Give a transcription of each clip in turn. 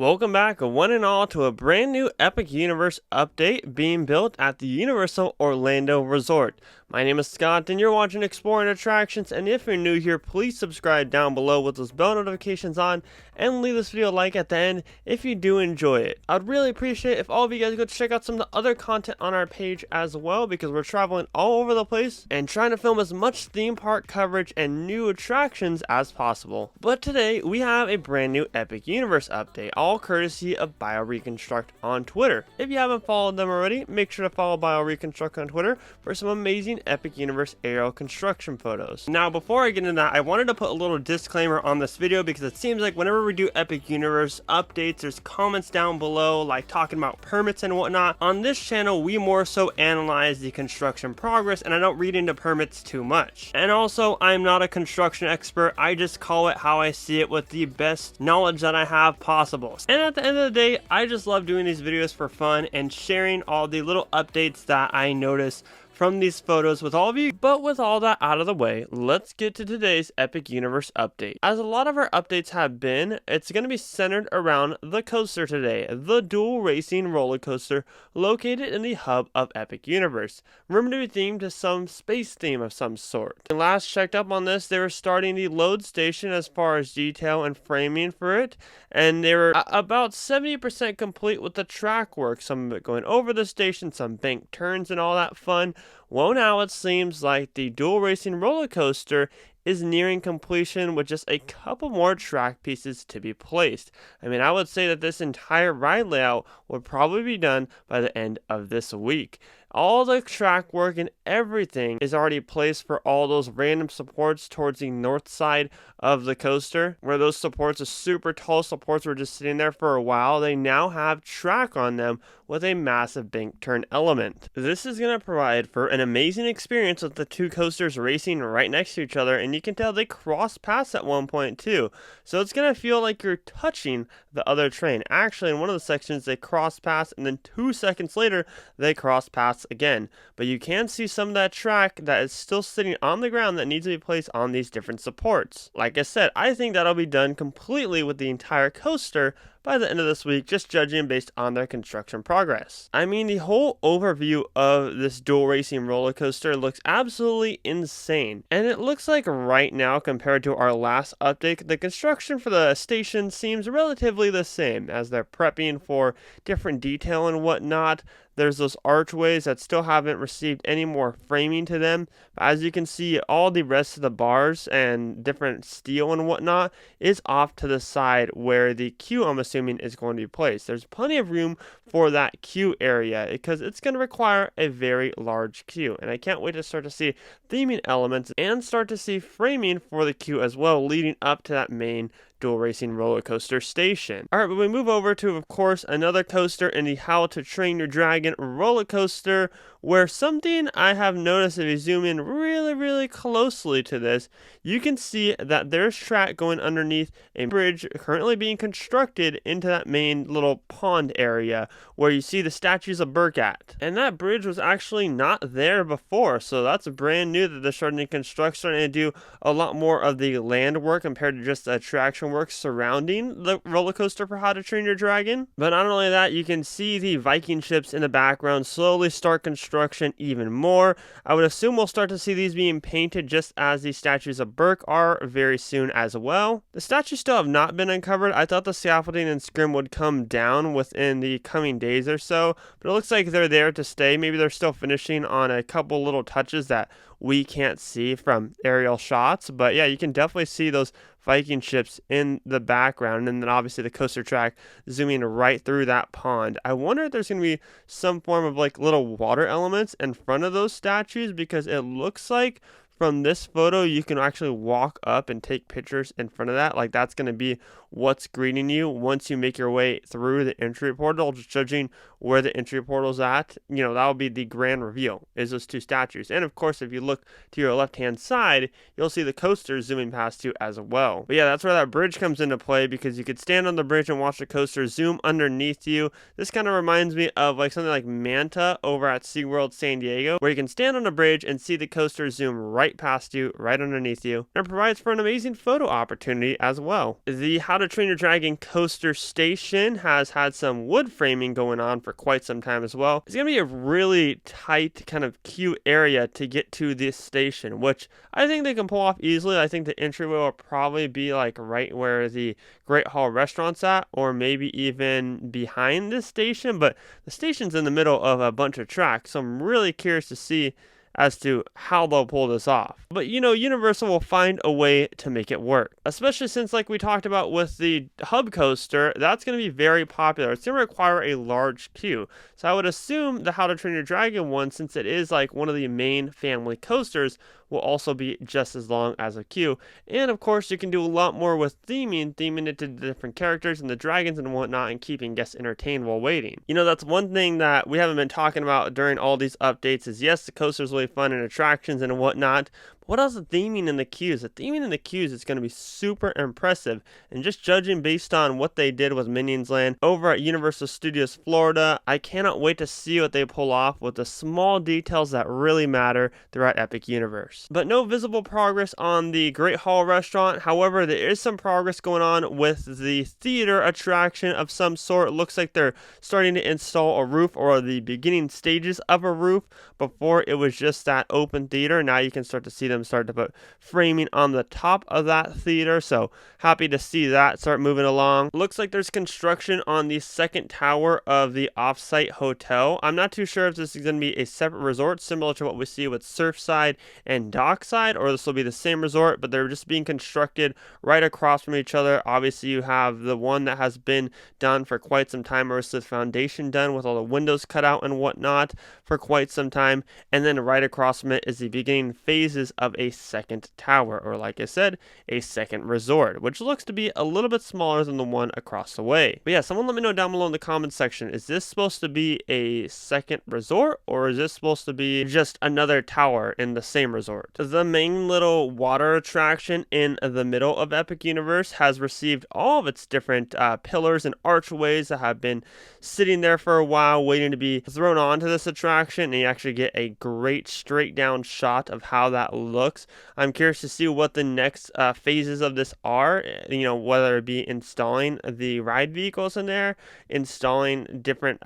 Welcome back, one and all, to a brand new Epic Universe update being built at the Universal Orlando Resort. My name is Scott, and you're watching Exploring Attractions, and if you're new here, please subscribe down below with those bell notifications on, and leave this video a like at the end if you do enjoy it. I'd really appreciate it if all of you guys go check out some of the other content on our page as well, because we're traveling all over the place and trying to film as much theme park coverage and new attractions as possible. But today, we have a brand new Epic Universe update, all courtesy of BioReconstruct on Twitter. If you haven't followed them already, make sure to follow BioReconstruct on Twitter for some amazing Epic Universe aerial construction photos. Now, before I get into that, I wanted to put a little disclaimer on this video because it seems like whenever we do Epic Universe updates, there's comments down below like talking about permits and whatnot. On this channel, we more so analyze the construction progress, and I don't read into permits too much. And also, I'm not a construction expert. I just call it how I see it with the best knowledge that I have possible. And at the end of the day, I just love doing these videos for fun and sharing all the little updates that I notice from these photos with all of you. But with all that out of the way, let's get to today's Epic Universe update. As a lot of our updates have been, it's going to be centered around the coaster today, the dual racing roller coaster located in the hub of Epic Universe, rumored to be themed to some space theme of some sort. And last checked up on this, they were starting the load station as far as detail and framing for it, and they were about 70% complete with the track work, some of it going over the station, some bank turns and all that fun. Well, now it seems like the dual racing roller coaster is nearing completion with just a couple more track pieces to be placed. I mean, I would say that this entire ride layout would probably be done by the end of this week. All the track work and everything is already placed for all those random supports towards the north side of the coaster, where those supports, the super tall supports, were just sitting there for a while. They now have track on them with a massive bank turn element. This is going to provide for an amazing experience with the two coasters racing right next to each other, and you can tell they cross paths at one point too. So it's going to feel like you're touching the other train. Actually, in one of the sections, they cross paths, and then 2 seconds later, they cross paths again. But you can see some of that track that is still sitting on the ground that needs to be placed on these different supports. Like I said, I think that'll be done completely with the entire coaster by the end of this week, just judging based on their construction progress. I mean, the whole overview of this dual racing roller coaster looks absolutely insane. And it looks like right now, compared to our last update, the construction for the station seems relatively the same, as they're prepping for different detail and whatnot. There's those archways that still haven't received any more framing to them. But as you can see, all the rest of the bars and different steel and whatnot is off to the side where the queue, I'm assuming, is going to be placed. There's plenty of room for that queue area because it's going to require a very large queue. And I can't wait to start to see theming elements and start to see framing for the queue as well, leading up to that main dual racing roller coaster station. Alright, but we move over to, of course, another coaster in the How to Train Your Dragon roller coaster, where something I have noticed, if you zoom in really closely to this, you can see that there's track going underneath a bridge currently being constructed into that main little pond area where you see the statues of Burke at. And that bridge was actually not there before, so that's brand new that they're starting to construct, starting to do a lot more of the land work compared to just the attraction work surrounding the roller coaster for How to Train Your Dragon. But not only that, you can see the Viking ships in the background slowly start construction even more. I would assume we'll start to see these being painted just as the statues of Burke are very soon as well. The statues still have not been uncovered. I thought the scaffolding and scrim would come down within the coming days or so, but it looks like they're there to stay. Maybe they're still finishing on a couple little touches that we can't see from aerial shots, but yeah, you can definitely see those Viking ships in the background, and then obviously the coaster track zooming right through that pond. I wonder if there's going to be some form of like little water elements in front of those statues, because it looks like from this photo you can actually walk up and take pictures in front of that. Like, that's going to be what's greeting you once you make your way through the entry portal. Just judging where the entry portal's at, you know, that'll be the grand reveal, is those two statues. And of course, if you look to your left hand side, you'll see the coaster zooming past you as well. But yeah, that's where that bridge comes into play, because you could stand on the bridge and watch the coaster zoom underneath you. This kind of reminds me of like something like Manta over at SeaWorld San Diego, where you can stand on a bridge and see the coaster zoom right past you, right underneath you, and it provides for an amazing photo opportunity as well. The How How to Train Your Dragon Coaster Station has had some wood framing going on for quite some time as well. It's going to be a really tight kind of queue area to get to this station, which I think they can pull off easily. I think the entryway will probably be like right where the Great Hall restaurant's at, or maybe even behind this station, but the station's in the middle of a bunch of tracks, so I'm really curious to see as to how they'll pull this off. But Universal will find a way to make it work, especially since, like we talked about with the hub coaster, that's going to be very popular. It's going to require a large queue. So I would assume the How to Train Your Dragon one, since it is like one of the main family coasters, will also be just as long as a queue. And of course, you can do a lot more with theming it to the different characters and the dragons and whatnot, and keeping guests entertained while waiting. That's one thing that we haven't been talking about during all these updates is, yes, the coasters will be fun and attractions and whatnot. What else is theming in the queues? The theming in the queues is going to be super impressive. And just judging based on what they did with Minions Land over at Universal Studios Florida, I cannot wait to see what they pull off with the small details that really matter throughout Epic Universe. But no visible progress on the Great Hall restaurant. However, there is some progress going on with the theater attraction of some sort. It looks like they're starting to install a roof, or the beginning stages of a roof. Before, it was just that open theater. Now you can start to see them start to put framing on the top of that theater, so happy to see that start moving along. Looks like there's construction on the second tower of the Offsite Hotel. I'm not too sure if this is going to be a separate resort similar to what we see with Surfside and Dockside, or this will be the same resort, but they're just being constructed right across from each other. Obviously, you have the one that has been done for quite some time, or the foundation done with all the windows cut out and whatnot for quite some time, and then right across from it is the beginning phases of a second tower, or like I said, a second resort, which looks to be a little bit smaller than the one across the way. But yeah, someone let me know down below in the comments section, is this supposed to be a second resort, or is this supposed to be just another tower in the same resort? The main little water attraction in the middle of Epic Universe has received all of its different pillars and archways that have been sitting there for a while waiting to be thrown onto this attraction, and you actually get a great straight down shot of how that looks. I'm curious to see what the next phases of this are, whether it be installing the ride vehicles in there, installing different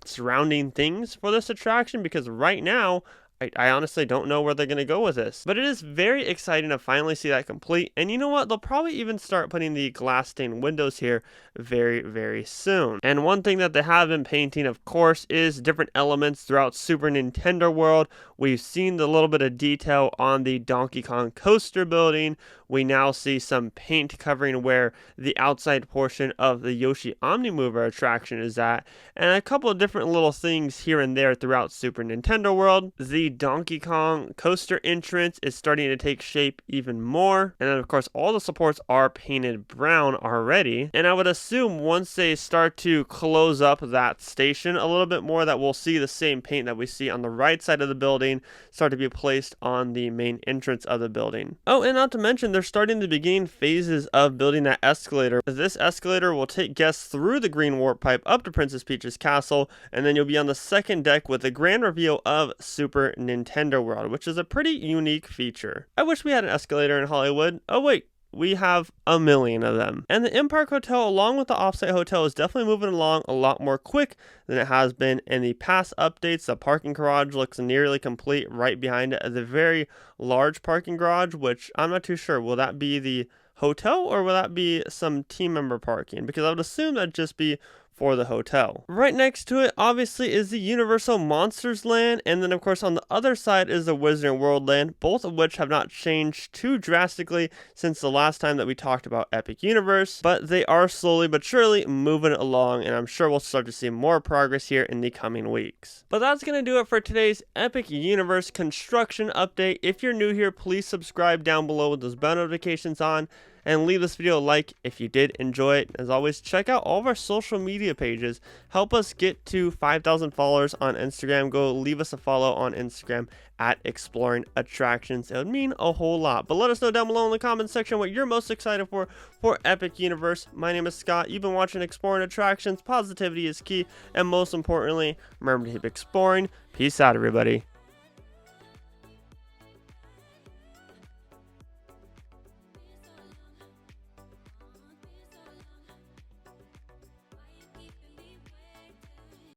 surrounding things for this attraction, because right now I honestly don't know where they're going to go with this. But it is very exciting to finally see that complete. And you know what? They'll probably even start putting the glass stained windows here very, very soon. And one thing that they have been painting, of course, is different elements throughout Super Nintendo World. We've seen the little bit of detail on the Donkey Kong coaster building. We now see some paint covering where the outside portion of the Yoshi Omnimover attraction is at, and a couple of different little things here and there throughout Super Nintendo World. The Donkey Kong coaster entrance is starting to take shape even more, and then of course all the supports are painted brown already, and I would assume once they start to close up that station a little bit more, that we'll see the same paint that we see on the right side of the building start to be placed on the main entrance of the building. Oh, and not to mention, they're starting the beginning phases of building that escalator. This escalator will take guests through the green warp pipe up to Princess Peach's castle, and then you'll be on the second deck with the grand reveal of Super Nintendo World, which is a pretty unique feature. I wish we had an escalator in Hollywood. Oh wait, we have a million of them. And the M-Park Hotel, along with the Offsite Hotel, is definitely moving along a lot more quick than it has been in the past updates. The parking garage looks nearly complete right behind it. The very large parking garage, which I'm not too sure, will that be the hotel or will that be some team member parking? Because I would assume that'd just be for the hotel. Right next to it, obviously, is the Universal Monsters Land, and then of course on the other side is the Wizarding World Land, both of which have not changed too drastically since the last time that we talked about Epic Universe, but they are slowly but surely moving along, and I'm sure we'll start to see more progress here in the coming weeks. But that's going to do it for today's Epic Universe construction update. If you're new here, please subscribe down below with those bell notifications on, and leave this video a like if you did enjoy it. As always, check out all of our social media pages. Help us get to 5,000 followers on Instagram. Go leave us a follow on Instagram at Exploring Attractions. It would mean a whole lot. But let us know down below in the comments section what you're most excited for Epic Universe. My name is Scott. You've been watching Exploring Attractions. Positivity is key. And most importantly, remember to keep exploring. Peace out, everybody.